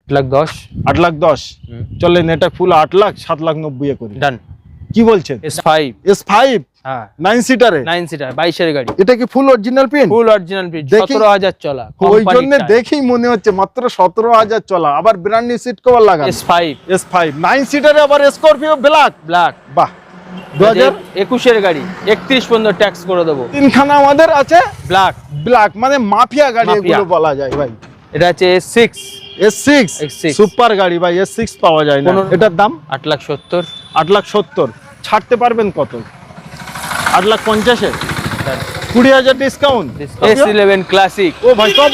8,10,000 8,10,000 চলেন এটা ফুল 8,00,000 7,90,000 করি ডান। কি বলছেন? S5 S5 হ্যাঁ 9 সিটারে 9 সিটার 22 এর গাড়ি। এটা কি ফুল অরিজিনাল পিন? ফুল অরিজিনাল পিন 17,000 চলা। ওই জন্য দেখেই মনে হচ্ছে মাত্র 17,000 চলা, আবার ব্র্যান্ড নিউ সিট কভার লাগানো। S5 9 সিটারে আবার স্করপিও ব্ল্যাক। বাহ 2021 এর গাড়ি 31 পর্যন্ত ট্যাক্স করে দেবো। তিনখানা আমাদের আছে ব্ল্যাক মানে মাফিয়া গাড়ি এগুলো বলা যায় ভাই। এটা হচ্ছে S6 সুপার গাড়ি ভাই, S6 পাওয়া যায় না। এটার দাম 8,70,000 8,70,000 ছাড়তে পারবেন কত? 8,50,000 এ 20,000 ডিসকাউন্ট। S11 ক্লাসিক ও ভাই টপ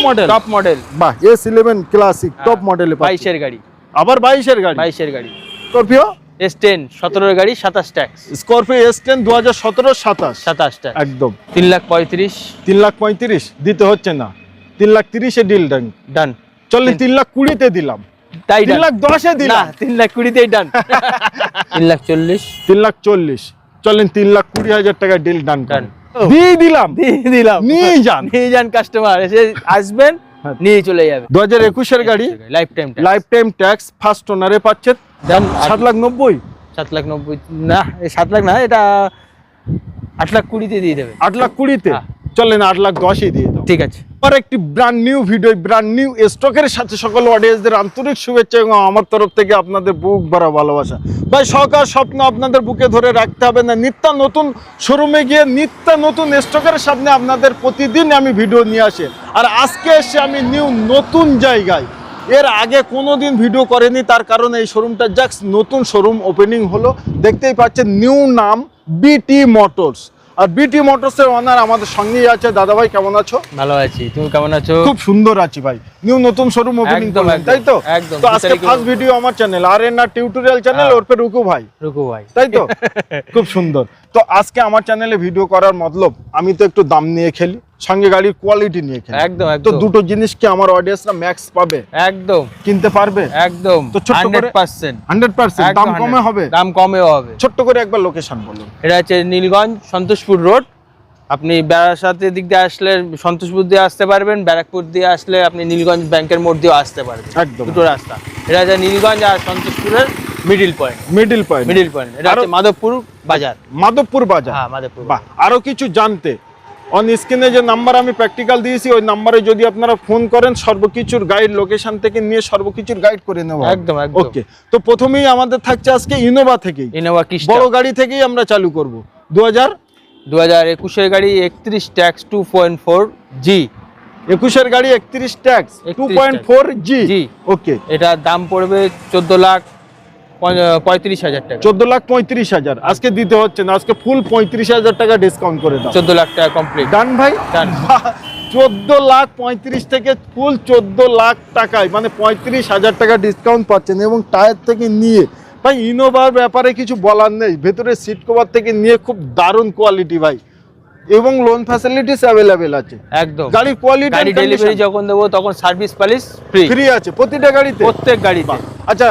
মডেল। বাহ S11 ক্লাসিক টপ মডেলে 22 এর গাড়ি। আবার 22 এর গাড়ি। স্করপিও S10 17 এর গাড়ি 27 ট্যাক্স। স্করপিও S10 2017 27 ট্যাক্স একদম 3,35,000 3,35,000 দিতে হচ্ছে না, 3,30,000 এ ডিল ডান। চলেন 3,20,000 তে দিলাম, তাই 3,10,000 এ দিলাম, 3,20,000 তেই ডান। 3,40,000 চলেন 3,20,000 টাকা ডিল ডান দিয়ে দিলাম। নিয়ে যান কাস্টমার এসে আসবেন নিয়ে চলে যাবে। 2021 এর গাড়ি লাইফ টাইম ট্যাক্স ফার্স্ট ওনারে পাচ্ছেন। 7,90,000 7,90,000 না 7 লাখ না, এটা 8,20,000 তে দিয়ে দেবে। 8,20,000 তে চলেন 8,10,000 দিয়ে দাও। ঠিক আছে। আর একটি brand new video, brand new স্টকের সাথে সকল অডিয়েন্সদের আন্তরিক শুভেচ্ছা এবং আমার তরফ থেকে আপনাদের বুক ভরা ভালোবাসা। ভাই সকাল স্বপ্ন আপনাদের বুকে ধরে রাখতে হবে না, নিত্য নতুন শোরুমে গিয়ে নিত্য নতুন স্টকের সামনে আপনাদের প্রতিদিন আমি ভিডিও নিয়ে আসি। আর আজকে এসে আমি নতুন জায়গায়, এর আগে কোনোদিন ভিডিও করেনি, তার কারণে এই শোরুমটা জাস্ট নতুন শোরুম ওপেনিং হলো। দেখতেই পাচ্ছেন নিউ নাম বিটি মোটরস। আর বিটি মোটরসের ওনার আমাদের সঙ্গেই আছে। দাদা ভাই কেমন আছো? ভালো আছি, তুমি কেমন আছো? খুব সুন্দর আছি ভাই। নতুন শোরুম ওপেনিং করলেন তাই তো? তো আজকে ফার্স্ট ভিডিও আমার চ্যানেল আর টিউটোরিয়াল চ্যানেল, ওর পে রুকু ভাই তাই তো? খুব সুন্দর। তো আজকে আমার চ্যানেলে ভিডিও করার মতলব আমি তো একটু দাম নিয়ে খেলি, সঙ্গে গাড়ির কোয়ালিটি নিয়ে খেলি। একদম তো দুটো জিনিস কি আমার অডিয়েন্সরা ম্যাক্স পাবে? একদম কিনতে পারবে একদম। তো 100% দাম কমে হবে? দাম কমেও হবে। ছোট্ট করে একবার লোকেশন বলুন। এটা হচ্ছে নীলগঞ্জ সন্তোষপুর রোড। আপনি বারাসাতের দিক দিয়ে আসলে সন্তোষপুর দিয়ে আসতে পারবেন, ব্যারাকপুর দিয়ে আসলে আপনি নীলগঞ্জ ব্যাংকের মোড় দিয়ে আসতে পারবেন। একদম দুটো রাস্তা। এটা হচ্ছে নীলগঞ্জ আর সন্তোষপুরের মিডিল পয়েন্ট। এটা হচ্ছে মাধবপুর বাজার। হ্যাঁ মাধবপুর। বাহ, আরো কিছু জানতে অন স্ক্রিনে যে নাম্বার আমি প্র্যাকটিক্যাল দিয়েছি ওই নাম্বারে যদি আপনারা ফোন করেন সর্বকিছুর গাইড, লোকেশন থেকে নিয়ে সর্বকিছুর গাইড করে নেব। একদম। ওকে, তো প্রথমেই আমাদের থাকছে আজকে ইনোভা থেকেই, বড় গাড়ি থেকেই আমরা চালু করব। 2021 এর গাড়ি 31 ট্যাক্স 2.4 জি। 21 এর গাড়ি 31 ট্যাক্স 2.4 জি। ওকে, এটা দাম পড়বে 14,35,000 টাকা। 14,35,000 আজকে দিতে হচ্ছে না, আজকে ফুল 35,000 টাকা ডিসকাউন্ট করে দাও। 14 লাখ টাকা কমপ্লিট। ডান ভাই, ডান। 14,35,000 থেকে ফুল 14 লাখ টাকায়, মানে 35,000 টাকা ডিসকাউন্ট পাচ্ছেন। এবং টায়ার থেকে নিয়ে ভাই ইনোভার ব্যাপারে কিছু বলার নেই, ভেতরে সিট কভার থেকে নিয়ে খুব দারুণ কোয়ালিটি ভাই, এবং লোন ফ্যাসিলিটিস अवेलेबल আছে। একদম গাড়ির কোয়ালিটি, গাড়ি ডেলিভারি যখন দেব তখন সার্ভিস পালিশ ফ্রি আছে প্রতিটা গাড়িতে, প্রত্যেক গাড়িতে। আচ্ছা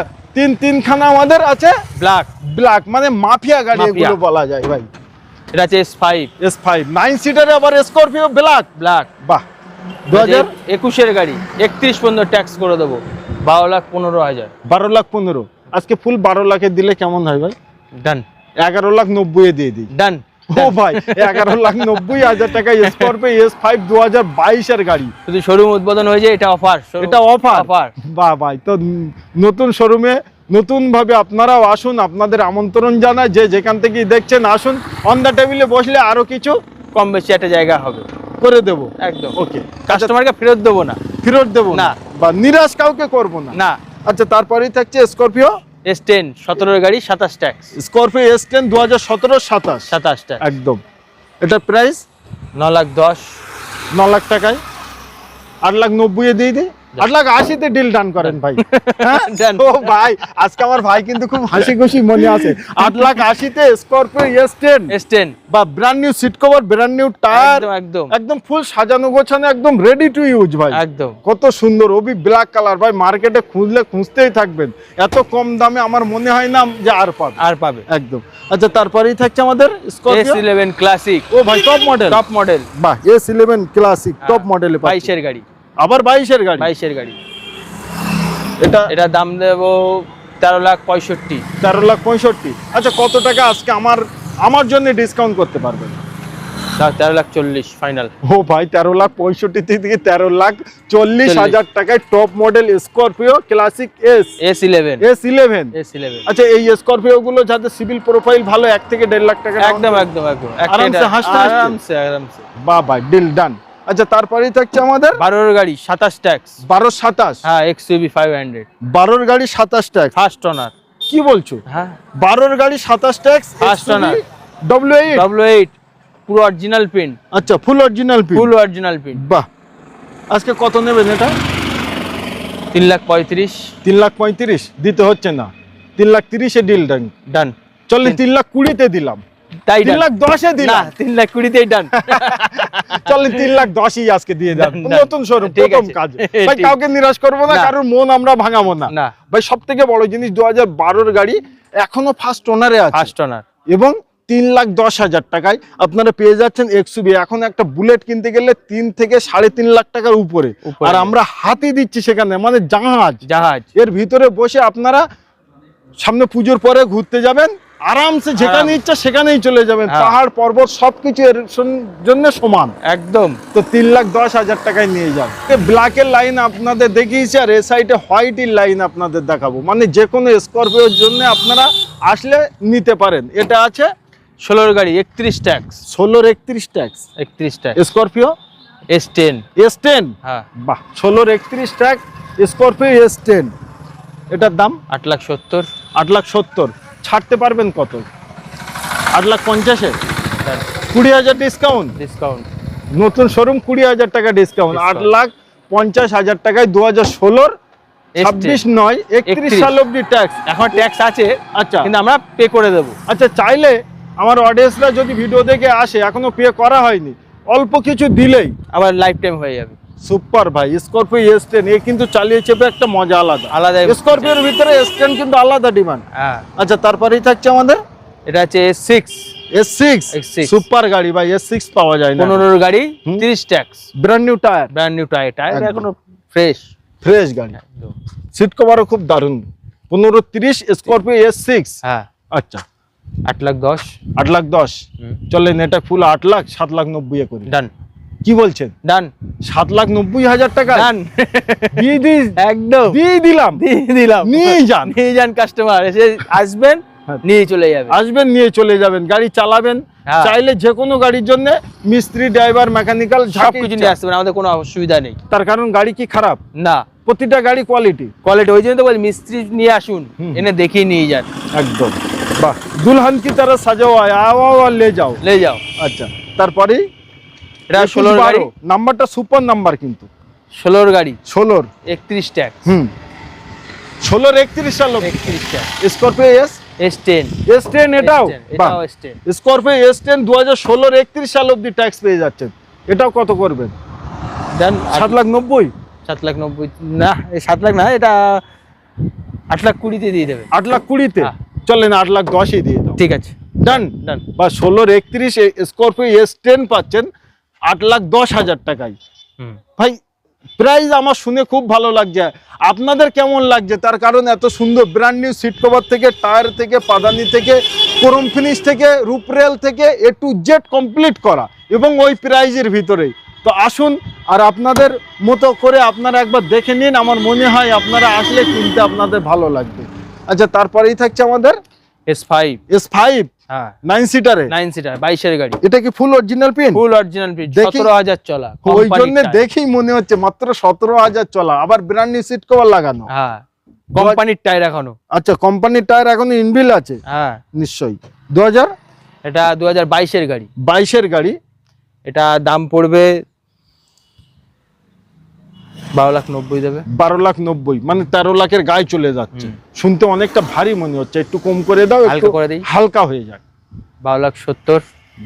তিনখানা আমাদের আছে ব্ল্যাক মানে মাফিয়া গাড়ি এগুলো বলা যায় ভাই। এটা হচ্ছে S5 9 সিটারে আবার স্করপিও ব্ল্যাক। বাহ, 2021 এর গাড়ি 31 পর্যন্ত ট্যাক্স করে দেব। 12,15,000। 12,15,000 আজকে ফুল 12 লাখে দিলে কেমন হয় ভাই? ডান। 11,90,000 এ দিয়ে দিই। ডান। ও ভাই 11,90,000 টাকা স্করপিও S5 2022 এর গাড়ি। যদি শোরুম উদ্বোধন হয়ে যায় এটা অফার। বাহ ভাই, তো নতুন শোরুমে নতুন ভাবে আপনারাও আসুন, আপনাদের আমন্ত্রণ জানাই। যে যেখান থেকে দেখছেন আসুন, অন দা টেবিলে বসলে আরো কিছু কম বেশি একটা জায়গা হবে, করে দেব। একদম ওকে, কাস্টমারকে ফেরত দেবো না বা নিরাশ কাউকে করব না। আচ্ছা, তারপরেই থাকছে স্করপিও S10 17 এর গাড়ি 27 ট্যাক্স। স্করপিও S10 2017 27 ট্যাক্স একদম। এটা প্রাইস 9,10,000 9 লাখ টাকায় 8,90,000 এ দিয়ে দিই। 8,80,000 তে ডিল ডান করেন ভাই। ও ভাই, আজকে আমার ভাই কিন্তু খুব হাসি খুশি মনে আছে। 8,80,000 তে স্করপিও S10 বা brand new seat cover, brand new tyre, একদম ফুল সাজানো গোছানো, একদম রেডি টু ইউজ ভাই। একদম কত সুন্দর, ওবি ব্ল্যাক কালার ভাই। মার্কেটে খুঁজতেই থাকবেন, এত কম দামে আমার মনে হয় না যে আর পাবে একদম। আচ্ছা, তারপরেই থাকছে আমাদের স্করপিও S11 ক্লাসিক। ও ভাই টপ মডেল। বাহ, S11 ক্লাসিক টপ মডেলে 22 এর গাড়ি। আবার 22 এর গাড়ি। এটা এটা দাম দেবো 13,65,000। 13,65,000। আচ্ছা, কত টাকা আজকে আমার জন্য ডিসকাউন্ট করতে পারবেন? 13,40,000 ফাইনাল। ও ভাই, 13,65,000 থেকে 13,40,000 টাকায় top model Scorpio classic S11। আচ্ছা, এই স্করপিও গুলো যাদের সিভিল প্রোফাইল ভালো, 1 থেকে 1.5 লাখ টাকা একদম। আরামসে হাসতে আরামসে। বাহ ভাই, ডিল ডান। আচ্ছা, তারপরেই থাকছে আমাদের 12 গাড়ি 27 ট্যাক্স। 12-27। হ্যাঁ, XUV 500 12 গাড়ি 27 ট্যাক্স। First owner. কি বলছো? হ্যাঁ, 12 গাড়ি 27 tax, First owner। W8। W8 পুরো অরিজিনাল প্রিন্ট। আচ্ছা, ফুল অরিজিনাল ফুল অরিজিনাল প্রিন্ট। বাহ। আজকে কত নেবেন এটা? 3,35,000। 3,35,000 দিতে হচ্ছে না, 3,30,000 এ ডিল ডান। ডান। চলে 3,20,000 দিলাম, তাই 3,10,000 এ না, দিলাম। 3,20,000 ডান। চলে 3,10,000 আজকে দিয়ে দেন। ডান, ডান। নতুন শোরুম, ঠিক প্রথম আছে। কাজ। ভাই, ঠিক। কাউকে নিরাশ করবো না, না। কারোর মন আমরা ভাঙাবো না। না। ভাই, সবথেকে বড় জিনিস 2012 গাড়ি এখনো ফার্স্ট ওনারে আছে, ফার্স্ট ওনার। এবং 3,10,000 টাকায় আপনারা পেয়ে যাচ্ছেন XUV। এখন একটা বুলেট কিনতে গেলে 3 থেকে 3.5 লাখ টাকার উপরে, আর আমরা হাতি দিচ্ছি সেখানে, মানে জাহাজ। এর ভিতরে বসে আপনারা সামনে পুজোর পরে ঘুরতে যাবেন, আরামসে যেখানে ইচ্ছা সেখানেই চলে যাবেন। হ্যাঁ। পাহাড় পর্বত সবকিছু এর জন্য সমান। একদম। তো 3,10,000 টাকায় নিয়ে যান। ব্ল্যাকের লাইন আপনাদের দেখিয়েছি, আর এই সাইডে হোয়াইটের লাইন আপনাদের দেখাবো। মানে যে কোনো স্করপিওর জন্য আপনারা আসলে নিতে পারেন। এটা আছে 16 গাড়ি 31 tax. 16-31 tax 31 tax. Scorpio S10। S10। হ্যাঁ। বাহ, 16-31 ট্যাক্স স্করপিও S10। এটার দাম 8,70,000। 8,70,000। ছাড়তে পারবেন কত? 8,50,000-এ ডান। 20,000 ডিসকাউন্ট। ডিসকাউন্ট। নতুন শোরুম, 20,000 টাকা ডিসকাউন্ট। Discount। 8,50,000 টাকায় 2016 26 নয় 31 সাল অব্দি ট্যাক্স। এখন ট্যাক্স আছে, আচ্ছা, কিন্তু আমরা পে করে দেব। আচ্ছা, চাইলে আমার অডিয়েন্সরা যদি ভিডিও দেখে আসে, এখনো পে করা হয়নি, অল্প কিছু দিলেই আবার লাইফ টাইম হয়ে যাবে। সুপার ভাই। স্করপিও S10 এ কিন্তু চালিয়ে চেপে একটা মজা আলাদা। স্করপিওর ভিতরে S10 কিন্তু আলাদা ডিমান্ড। হ্যাঁ। আচ্ছা, তারপরেই থাকছে আমাদের এটা হচ্ছে S6। S6। সুপার গাড়ি ভাই, S6 পাওয়া যায় না। 15 গাড়ি 30 tax. Brand new tyre. Brand new tyre একদম। এখনো ফ্রেশ গাড়ি। সিট কভারও খুব দারুণ। 15-30 স্করপিও S6। হ্যাঁ। আচ্ছা, 8,10,000। 8,10,000। চলেন এটা ফুল 8 লাখ 7,90,000 করি। ডান। কি বলছেন? ডান। 7,90,000 টাকা ডান। দিয়ে দিই, একদম দিয়ে দিলাম। নিয়ে যান কাস্টমার এসে আসবেন, নিয়ে চলে যাবে। আসবেন, নিয়ে চলে যাবেন, গাড়ি চালাবেন। হ্যাঁ। চাইলে যে কোনো গাড়ির জন্য মিস্ত্রি, ড্রাইভার, মেকানিক্যাল সবকিছু নিয়ে আসতে পারেন, আমাদের কোনো অসুবিধা নেই। তার কারণ গাড়ি কি খারাপ? না, প্রতিটা গাড়ি কোয়ালিটি। ওই জন্য তো বলি মিস্ত্রি নিয়ে আসুন, এনে দেখিয়ে নিয়ে যান। একদম। বাহ, দুলহান কি तरह सजा हुआ है, आओ और ले जाओ। আচ্ছা, তারপরে এটা 16 গাড়ি। নাম্বারটা সুপার নাম্বার কিন্তু। 16 গাড়ি 16 31 ট্যাক্স। 16-31 সাল 31 ট্যাক্স। Scorpio S10। S10 এটাও। এটাও S10। স্করপিও S10 2016-31 সাল অবধি ট্যাক্স পেয়ে যাচ্ছেন। এটাও কত করবেন? দেন 7,90,000। 7,90,000 না, 7 লাখ না, এটা 8,20,000 দিয়ে দেবে। 8,20,000 হ্যাঁ। চলেন 8,10,000 দিয়ে দাও। ঠিক আছে, ডান। ডান। বা 16-31 স্করপিও S10 পাচ্ছেন 8,10,000 টাকায়। ভাই, প্রাইস আমার শুনে খুব ভালো লাগছে। আপনাদের কেমন লাগছে? তার কারণ এত সুন্দর ব্র্যান্ড নিউ সিট কভার থেকে, টায়ার থেকে, পাদানি থেকে, ক্রোম ফিনিশ থেকে, রূপরেল থেকে A to Z কমপ্লিট করা, এবং ওই প্রাইজের ভিতরেই। তো আসুন, আর আপনাদের মতো করে আপনারা একবার দেখে নিন। আমার মনে হয় আপনারা আসলে কিনতে আপনাদের ভালো লাগবে। আচ্ছা, তারপরেই থাকছে আমাদের S5। হ্যাঁ, 9 সিটারে 9 সিটার 22 গাড়ি। এটা কি ফুল অরিজিনাল পিন? ফুল অরিজিনাল পিন, দেখি। 17,000 চলা। ওই জন্য দেখেই মনে হচ্ছে মাত্র 17,000 চলা, আবার ব্র্যান্ড নিউ সিট কভার লাগানো। হ্যাঁ, কোম্পানির টায়ার এখনো। আচ্ছা, কোম্পানির টায়ার এখনো ইনবিল আছে? হ্যাঁ, নিশ্চয়ই। 2022 এটা 2022 গাড়ি। 22 গাড়ি। এটা দাম পড়বে 12,90,000 দেবে। 12,90,000 মানে 13 লাখের গায়ে চলে যাচ্ছে। শুনতে অনেকটা ভারী মনে হচ্ছে, একটু কম করে দাও, হালকা করে দিই, হালকা হয়ে যাক। 12,70,000।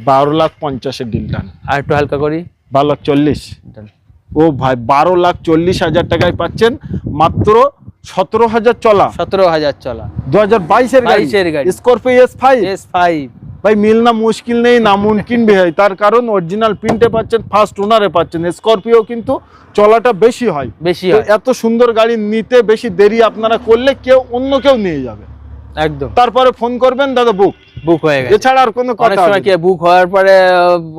12,50,000 ডিল ডান। আর একটু হালকা করি, 12,40,000 ডান। ও ভাই, 12,40,000 টাকায় পাচ্ছেন মাত্র 17,000 চলা। 17,000 চলা 2022 এর গাড়ি। গাড়ি। Scorpio S5। S5 ভাই মিলনা মুশকিল নেই, নামুমকিন भी है, তার কারণ অরিজিনাল প্রিন্টে পাচ্ছেন, ফার্স্ট ওনারে পাচ্ছেন। স্করপিও কিন্তু চলাটা বেশি হয়, বেশি তো হয়। এত সুন্দর গাড়ি নিতে বেশি দেরি আপনারা করলে অন্য কেউ নিয়ে যাবে। একদম। তারপরে ফোন করবেন, দাদা বুক হয়ে গেছে। এছাড়া আর কোনো অনেক কথা সময় কি বুক হওয়ার পরে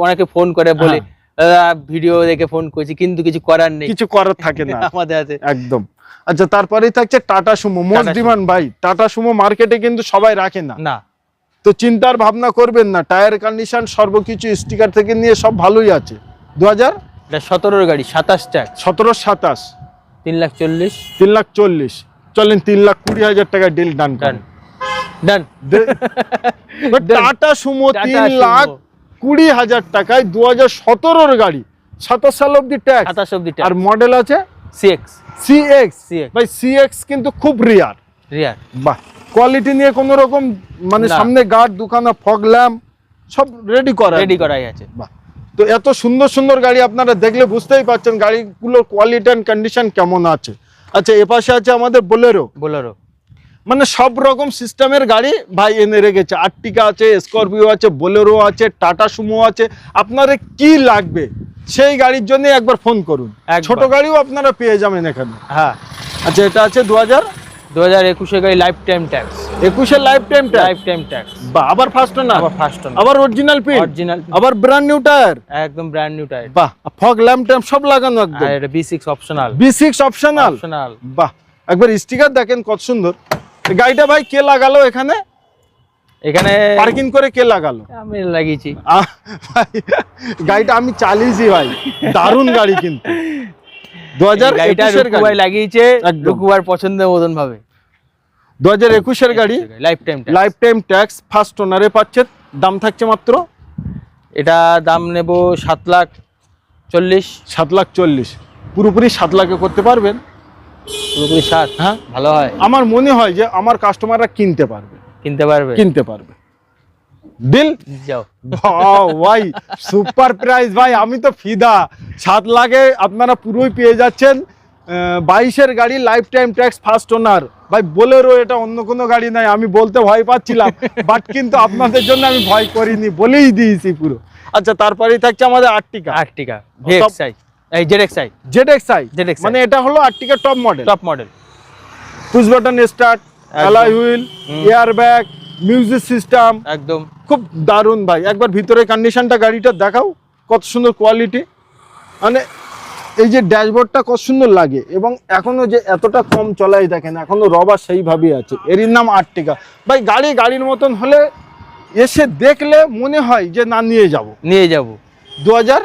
অনেকে ফোন করে বলে হ্যাঁ। ভিডিও দেখে ফোন করেছি, কিন্তু কিছু করার নেই, কিছু করার থাকে না আমাদের হাতে। একদম। আচ্ছা, তারপরেই থাকছে টাটা সুমো, মোস্ট ডিমান্ড ভাই। টাটা সুমো মার্কেটে কিন্তু সবাই রাখে না, তো চিন্তার ভাবনা করবেন না। টায়ার কন্ডিশন সর্বকিছু স্টিকার থেকে নিয়ে সব ভালোই আছে। 2000 এটা 17 গাড়ি, 27 ট্যাক্স, 17-27, 3,40,000, 3,40,000। চলেন 3,20,000 টাকা ডিল ডান করেন। ডান। টাটা সুমো 3,20,000 টাকায় 2017 গাড়ি, 27 সাল অব্দি ট্যাক্স, 27 অবধি আর মডেল আছে CX। CX। ভাই CX কিন্তু খুব রিয়ার। বাহ, কোয়ালিটি নিয়ে কোনো রকম মানে সামনে গার্ড, দুখানা ফগ ল্যাম্প সব রেডি করাই আছে। বাহ, তো এত সুন্দর সুন্দর গাড়ি আপনারা দেখলে বুঝতেই পারছেন গাড়িগুলোর কোয়ালিটি এন্ড কন্ডিশন কেমন আছে। আচ্ছা, এপাশে আছে আমাদের বোলেরো, মানে সব রকম সিস্টেমের গাড়ি ভাই এনে রেখেছে। আর্টিকা আছে, স্করপিও আছে, বোলেরো আছে, টাটা সুমো আছে। আপনার কি লাগবে সেই গাড়ির জন্য একবার ফোন করুন, ছোট গাড়িও আপনারা পেয়ে যাবেন এখানে। হ্যাঁ। আচ্ছা, এটা আছে 2021 গাড়ি, life time tax, 21 life time tax. বা আবার ফার্স্ট ওনার, আবার অরিজিনাল প্রিন্ট, আবার ব্র্যান্ড নিউ টায়ার, একদম ব্র্যান্ড নিউ টায়ার। বাহ, ফগ ল্যাম্প ট্যাম্প সব লাগানো একদম। আর এটা B6 অপশনাল, অপশনাল। বাহ, একবার স্টিকার দেখেন কত সুন্দর। গাড়িটা ভাই কে লাগালো এখানে পার্কিং করে? কে লাগালো? আমি লাগিয়েছি। গাড়িটা আমি চালিয়েছি ভাই, দারুণ গাড়ি কিন্তু। 2021 এর গাড়ি লাগিয়েছে, রুকুবার পছন্দের মতন ভাবে। 2021 এর গাড়ি, লাইফ টাইম ট্যাক্স, ফার্স্ট ওনারে পাচ্ছেন। দাম থাকছে মাত্র, এটা দাম নেব 7,40,000। 7,40,000 পুরোপুরি 7 লাখে করতে পারবেন? পুরোপুরি 7? হ্যাঁ, ভালো হয়। আমার মনে হয় যে আমার কাস্টমাররা কিনতে পারবে। ডিল যাও ভাই, সুপার প্রাইস ভাই, আমি তো ফিদা। 7 লাখে আপনারা পুরোই পেয়ে যাচ্ছেন 22 এর গাড়ি, life time tax, first owner. ভাই বোলেরো, এটা অন্য কোনো গাড়ি নাই। আমি বলতে ভয় পাচ্ছিলাম, বাট কিন্তু আপনাদের জন্য আমি ভয় করিনি, বলেই দিয়েছি পুরো। আচ্ছা, তারপরেই থাকছে আমাদের আর্টিকা VXI, এই ZXI, মানে এটা হলো আর্টিকা top model. Push button start, alloy wheel, air bag, music system, একদম খুব দারুণ ভাই। একবার ভিতরে কন্ডিশনটা গাড়িটা দেখাও, কত সুন্দর কোয়ালিটি। মানে এই যে ড্যাশবোর্ডটা কত সুন্দর লাগে, এবং এখনো যে এতটা কম চলাই দেখেন, এখনো রবার সেইভাবেই আছে। এর নাম আর্টিকা। ভাই গাড়ির মতন হলে এসে দেখলে মনে হয় যে না, নিয়ে যাব। 2000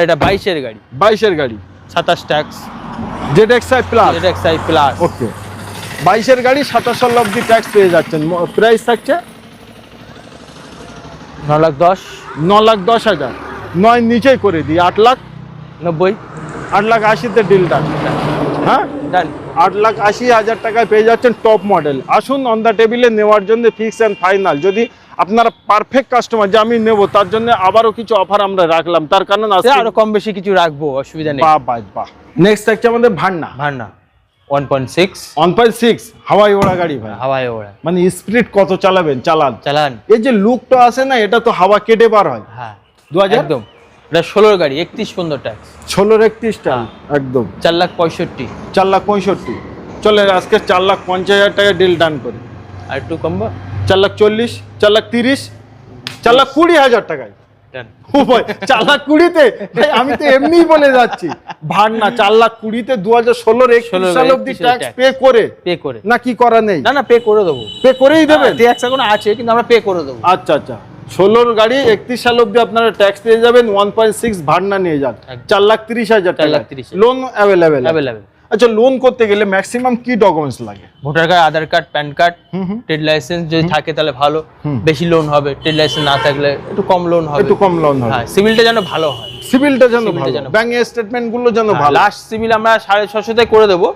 এটা 22 এর গাড়ি, 27 ট্যাক্স, ZXI প্লাস। ওকে, 22 এর গাড়ি 27 সাল অবধি ট্যাক্স পেয়ে যাচ্ছেন। প্রাইস থাকছে 9,10,000। 9 নিচেই করে দিই, 8,90,000, 8,80,000 ডিল ডান। হ্যাঁ, 8,80,000 টাকায় পেয়ে যাচ্ছেন টপ মডেল। আসুন অন দ্য টেবিলে নেওয়ার জন্য ফিক্স অ্যান্ড ফাইনাল। যদি আপনারা পারফেক্ট কাস্টমার যে আমি নেব, তার জন্য আবারও কিছু অফার আমরা রাখলাম, তার কারণ আরো কম বেশি কিছু রাখবো, অসুবিধা নেই। বাহ। নেক্সট থাকছে আমাদের ভান্না 1.6 হাওয়াই ওড়া গাড়ি ভাই। মানে স্পিড কত চালাবেন, চালান। এই যে লুকটা আসে না, এটা তো হাওয়া কেটে বার হয়। হ্যাঁ, 2000 একদম। এটা 16 গাড়ি, 31-15 ট্যাক্স, 16-31 টাকা, একদম 4,65,000। চলে আজকে 4,50,000 টাকা ডিল ডান করি। আর একটু কমবো, 4,40,000, 4,30,000, 4,20,000 টাকায়। ও ভাই, 4,20,000-তে আমি তো এমনিই বলে যাচ্ছি। ভান্না 4,20,000-তে 2016 সাল অবধি ট্যাক্স পে করে না, কি করা নেই? না, পে করে দেবো, পে করেই দেবেন। ট্যাক্স এখন আছে, কিন্তু আমরা পে করে দেবো। আচ্ছা, 16 গাড়ি 31 সাল অবধি আপনারা ট্যাক্স পেয়ে যাবেন। 1.6 ভান্না নিয়ে যান, 4,30,000 টাকা। Loan available. আচ্ছা, লোন করতে গেলে ম্যাক্সিমাম কি ডকুমেন্টস লাগে? Voter card, Aadhaar card, PAN card, trade licence যদি থাকে তাহলে ভালো, বেশি লোন হবে। ট্রেড লাইসেন্স না থাকলে একটু কম লোন হবে। হ্যাঁ, সিভিলটা যেন ভালো হয়, ব্যাংক স্টেটমেন্ট গুলো যেন ভালো। লাস্ট সিভিল আমরা 650-তে করে দেবো,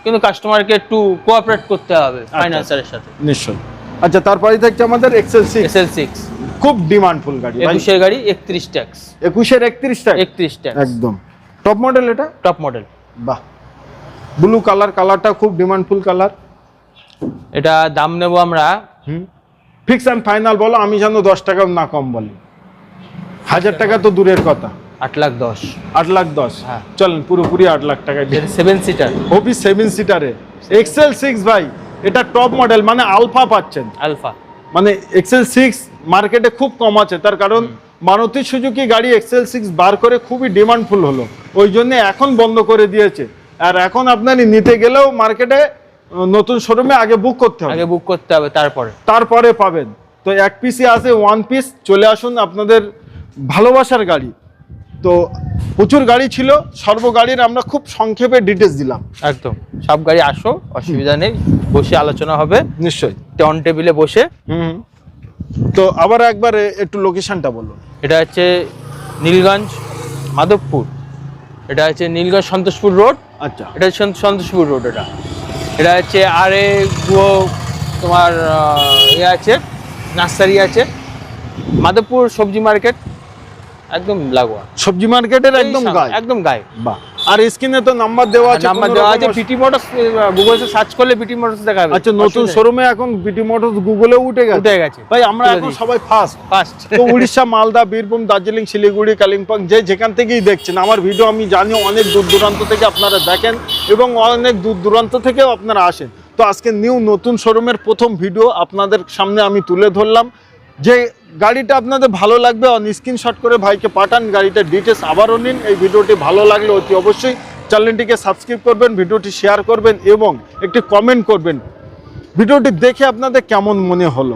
কিন্তু কাস্টমারকে একটু কোঅপারেট করতে হবে ফাইন্যান্সারের সাথে। নিশ্চয়ই। আচ্ছা, তারপরে থাকছে আমাদের XL6, খুব ডিমান্ডফুল গাড়ি। 21 এর গাড়ি, 31 ট্যাক্স। 21 এর 31 ট্যাক্স, একদম টপ মডেল। এটা টপ মডেল। বাহ, ব্লু কালারটা খুব ডিমান্ডফুল কালার। এটা দাম নেব আমরা ফিক্স অ্যান্ড ফাইনাল বলো, আমি যেন 10 টাকা না কম বলি। 1000 টাকা তো দূরের কথা, 8,10,000। 8,10,000। হ্যাঁ। চলেন পুরোপুরি 8 লাখ টাকা দিয়ে 7 সিটার ওপি 7 সিটারে এক্সেল 6 ভাই, এটা টপ মডেল, মানে আলফা পাচ্ছেন। আলফা। মানে এক্সেল 6 মার্কেটে খুব কম আছে, তার কারণ মারুতি সুজুকি গাড়ি এক্সেল 6 বার করে খুবই ডিমান্ডফুল হলো, ওই জন্য এখন বন্ধ করে দিয়েছে। আর এখন আপনার নিতে গেলেও মার্কেটে নতুন শোরুমে আগে বুক করতে হবে, আগে বুক করতে হবে, তারপরে পাবেন। তো এক পিসই আছে, ওয়ান পিস। চলে আসুন, আপনাদের ভালোবাসার গাড়ি। তো প্রচুর গাড়ি ছিল, সর্ব গাড়ির আমরা খুব সংক্ষেপে ডিটেলস দিলাম। একদম সব গাড়ি আসো, অসুবিধা নেই, বসে আলোচনা হবে নিশ্চয়ই, অন টেবিলে বসে। তো আবার একবার একটু লোকেশনটা বলুন। এটা হচ্ছে নীলগঞ্জ মাধবপুর, এটা হচ্ছে নীলগঞ্জ সন্তোষপুর রোড। আচ্ছা, এটা হচ্ছে সন্তোষপুর রোড। এটা হচ্ছে আরে গুয়ো তোমার ইয়ে আছে, নার্সারি আছে, মাধবপুর সবজি মার্কেট একদম লাগোয়া, সবজি মার্কেটের একদম গায়ে, একদম গায়ে। বাহ। আর স্ক্রিনে তো নাম্বার দেওয়া আছে, নাম্বার দেওয়া আছে। পিটি মোটরস, গুগলে সার্চ করলে পিটি মোটরস দেখাবে। আচ্ছা, নতুন শোরুমে এখন পিটি মোটরস গুগলে উঠে গেছে ভাই। আমরা এখন সবাই ফার্স্ট। তো উড়িষ্যা, মালদা, বীরভূম, দার্জিলিং, শিলিগুড়ি, কালিম্পং, যে যেখান থেকেই দেখছেন আমার ভিডিও, আমি জানি অনেক দূর দূরান্ত থেকে আপনারা দেখেন এবং অনেক দূর দূরান্ত থেকেও আপনারা আসেন। তো আজকে নতুন শোরুমের প্রথম ভিডিও আপনাদের সামনে আমি তুলে ধরলাম। যে গাড়িটা আপনাদের ভালো লাগবে স্ক্রিনশট করে ভাইকে পাঠান, গাড়িটার ডিটেলস আবারও নিন। এই ভিডিওটি ভালো লাগলে অতি অবশ্যই চ্যানেলটিকে সাবস্ক্রাইব করবেন, ভিডিওটি শেয়ার করবেন এবং একটি কমেন্ট করবেন ভিডিওটি দেখে আপনাদের কেমন মনে হলো।